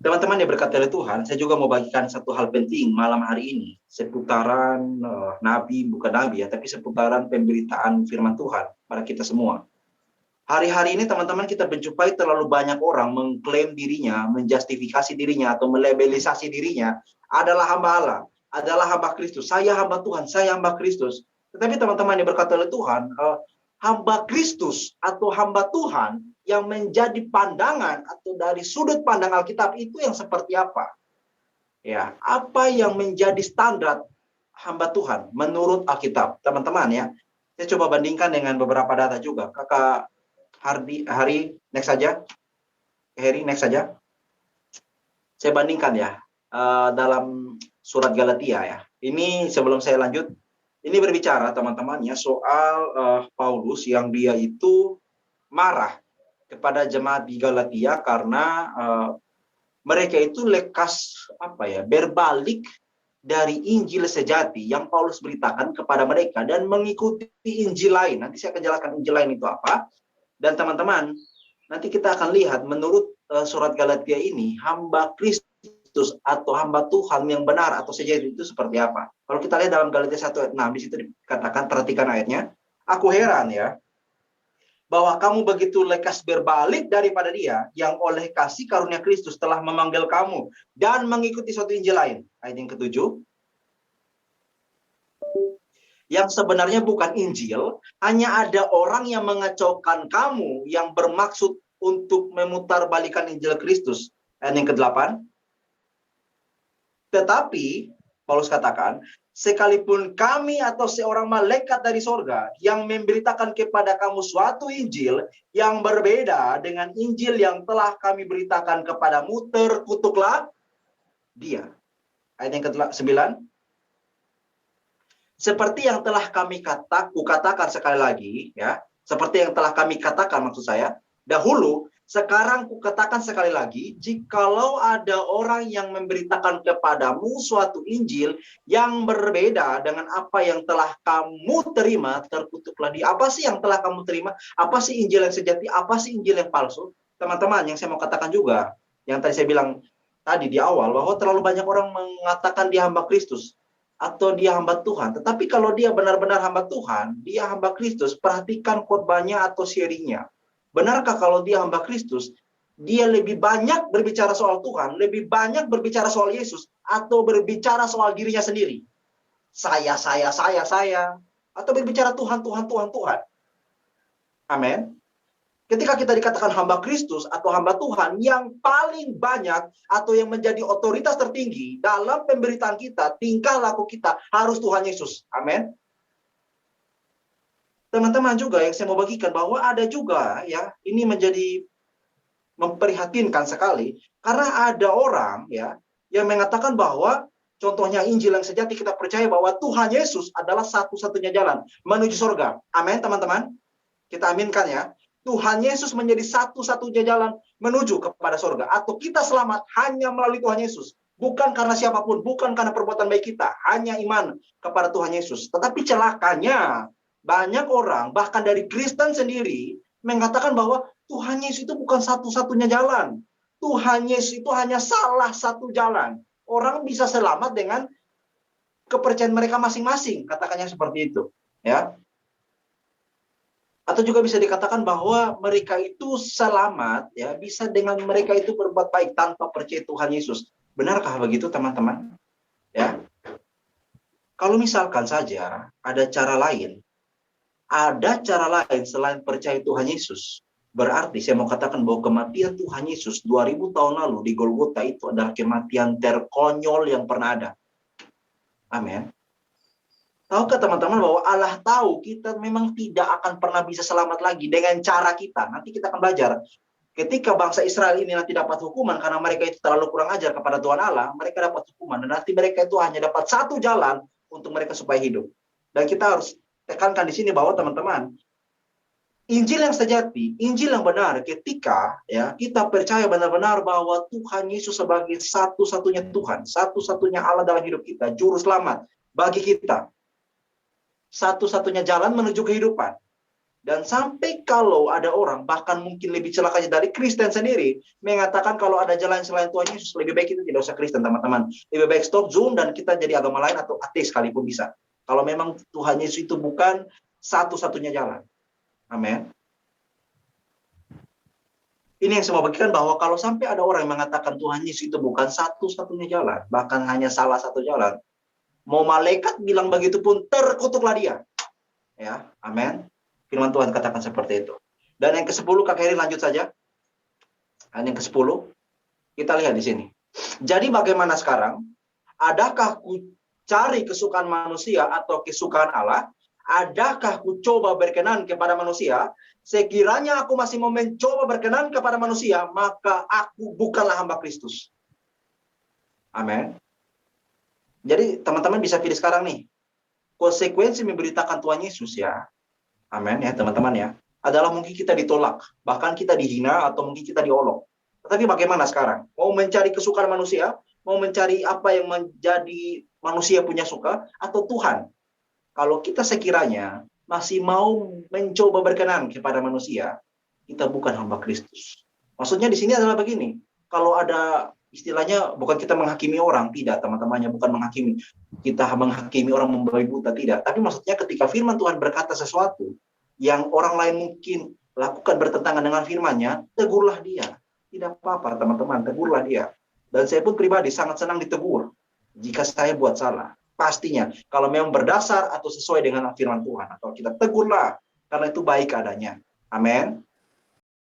Teman-teman yang berkati oleh Tuhan, saya juga mau bagikan satu hal penting malam hari ini, seputaran nabi, bukan nabi ya, tapi seputaran pemberitaan firman Tuhan pada kita semua. Hari-hari ini teman-teman kita menjumpai terlalu banyak orang mengklaim dirinya, menjustifikasi dirinya, atau melabelisasi dirinya adalah hamba Allah, adalah hamba Kristus. Saya hamba Tuhan, saya hamba Kristus. Tetapi teman-teman yang berkati oleh Tuhan, hamba Kristus atau hamba Tuhan yang menjadi pandangan atau dari sudut pandang Alkitab itu yang seperti apa? Ya, apa yang menjadi standar hamba Tuhan menurut Alkitab, teman-teman ya? Saya coba bandingkan dengan beberapa data juga. Kakak Hari, next saja. Harry, next saja. Saya bandingkan ya dalam surat Galatia ya. Ini sebelum saya lanjut, ini berbicara teman-teman ya soal Paulus yang dia itu marah kepada jemaat di Galatia karena mereka itu lekas berbalik dari Injil sejati yang Paulus beritakan kepada mereka dan mengikuti Injil lain. Nanti saya akan jelaskan Injil lain itu apa. Dan teman-teman, nanti kita akan lihat menurut surat Galatia ini hamba Kristus atau hamba Tuhan yang benar atau sejati itu seperti apa. Kalau kita lihat dalam Galatia 1 ayat 6 di situ dikatakan, perhatikan ayatnya, aku heran ya bahwa kamu begitu lekas berbalik daripada dia yang oleh kasih karunia Kristus telah memanggil kamu dan mengikuti suatu Injil lain. Ayat yang ketujuh. Yang sebenarnya bukan Injil, hanya ada orang yang mengacaukan kamu yang bermaksud untuk memutarbalikan Injil Kristus. Ayat yang ke-8. Tetapi, Paulus katakan, sekalipun kami atau seorang malaikat dari sorga yang memberitakan kepada kamu suatu Injil yang berbeda dengan Injil yang telah kami beritakan kepadamu, terkutuklah dia. Ayat yang ke-9. Seperti yang telah kami katakan sekali lagi, ya, seperti yang telah kami katakan maksud saya, dahulu, sekarang kukatakan sekali lagi, jikalau ada orang yang memberitakan kepadamu suatu Injil yang berbeda dengan apa yang telah kamu terima, terkutuklah dia. Apa sih yang telah kamu terima? Apa sih Injil yang sejati? Apa sih Injil yang palsu? Teman-teman, yang saya mau katakan juga, yang tadi saya bilang tadi di awal, bahwa terlalu banyak orang mengatakan dia hamba Kristus atau dia hamba Tuhan. Tetapi kalau dia benar-benar hamba Tuhan, dia hamba Kristus, perhatikan khotbahnya atau sharingnya. Benarkah kalau dia hamba Kristus, dia lebih banyak berbicara soal Tuhan, lebih banyak berbicara soal Yesus, atau berbicara soal dirinya sendiri? Saya, atau berbicara Tuhan, Tuhan, Tuhan, Tuhan. Amin. Ketika kita dikatakan hamba Kristus atau hamba Tuhan, yang paling banyak atau yang menjadi otoritas tertinggi dalam pemberitaan kita, tingkah laku kita harus Tuhan Yesus. Amin. Teman-teman juga yang saya mau bagikan bahwa ada juga ya, ini menjadi memprihatinkan sekali karena ada orang ya yang mengatakan bahwa contohnya Injil yang sejati, kita percaya bahwa Tuhan Yesus adalah satu-satunya jalan menuju surga. Amin, teman-teman. Kita aminkan ya. Tuhan Yesus menjadi satu-satunya jalan menuju kepada surga. Atau kita selamat hanya melalui Tuhan Yesus. Bukan karena siapapun, bukan karena perbuatan baik kita. Hanya iman kepada Tuhan Yesus. Tetapi celakanya, banyak orang, bahkan dari Kristen sendiri, mengatakan bahwa Tuhan Yesus itu bukan satu-satunya jalan. Tuhan Yesus itu hanya salah satu jalan. Orang bisa selamat dengan kepercayaan mereka masing-masing. Katakannya seperti itu. Ya. Atau juga bisa dikatakan bahwa mereka itu selamat, ya, bisa dengan mereka itu berbuat baik tanpa percaya Tuhan Yesus. Benarkah begitu, teman-teman? Ya. Kalau misalkan saja ada cara lain selain percaya Tuhan Yesus, berarti saya mau katakan bahwa kematian Tuhan Yesus 2000 tahun lalu di Golgota itu adalah kematian terkonyol yang pernah ada. Amin. Tahukah teman-teman bahwa Allah tahu kita memang tidak akan pernah bisa selamat lagi dengan cara kita. Nanti kita akan belajar. Ketika bangsa Israel ini nanti dapat hukuman karena mereka itu terlalu kurang ajar kepada Tuhan Allah, mereka dapat hukuman. Dan nanti mereka itu hanya dapat satu jalan untuk mereka supaya hidup. Dan kita harus tekankan di sini bahwa teman-teman, Injil yang sejati, Injil yang benar, ketika ya kita percaya benar-benar bahwa Tuhan Yesus sebagai satu-satunya Tuhan, satu-satunya Allah dalam hidup kita, juru selamat bagi kita. Satu-satunya jalan menuju kehidupan. Dan sampai kalau ada orang, bahkan mungkin lebih celakanya dari Kristen sendiri, mengatakan kalau ada jalan selain Tuhan Yesus, lebih baik kita tidak usah Kristen, teman-teman. Lebih baik stop Zoom dan kita jadi agama lain atau ateis sekalipun bisa. Kalau memang Tuhan Yesus itu bukan satu-satunya jalan. Amin. Ini yang saya mau bagikan, bahwa kalau sampai ada orang yang mengatakan Tuhan Yesus itu bukan satu-satunya jalan, bahkan hanya salah satu jalan, mau malaikat bilang begitu pun terkutuklah dia. Ya, amin. Firman Tuhan katakan seperti itu. Dan yang ke-10, Kak Heri lanjut saja. Dan yang ke-10, kita lihat di sini. Jadi bagaimana sekarang? Adakah ku cari kesukaan manusia atau kesukaan Allah? Adakah ku coba berkenan kepada manusia? Sekiranya aku masih mau mencoba berkenan kepada manusia, maka aku bukanlah hamba Kristus. Amin. Jadi teman-teman bisa pilih sekarang nih. Konsekuensi memberitakan Tuhan Yesus ya. Amin ya teman-teman ya. Adalah mungkin kita ditolak, bahkan kita dihina atau mungkin kita diolok. Tetapi bagaimana sekarang? Mau mencari kesukaan manusia, mau mencari apa yang menjadi manusia punya suka, atau Tuhan? Kalau kita sekiranya masih mau mencoba berkenan kepada manusia, kita bukan hamba Kristus. Maksudnya di sini adalah begini, kalau ada istilahnya bukan kita menghakimi orang, tidak teman-temannya, bukan menghakimi. Kita menghakimi orang membabi buta, tidak. Tapi maksudnya ketika firman Tuhan berkata sesuatu yang orang lain mungkin lakukan bertentangan dengan firman-Nya, tegurlah dia. Tidak apa-apa teman-teman, tegurlah dia. Dan saya pun pribadi sangat senang ditegur jika saya buat salah. Pastinya, kalau memang berdasar atau sesuai dengan firman Tuhan, atau kita tegurlah, karena itu baik adanya. Amin.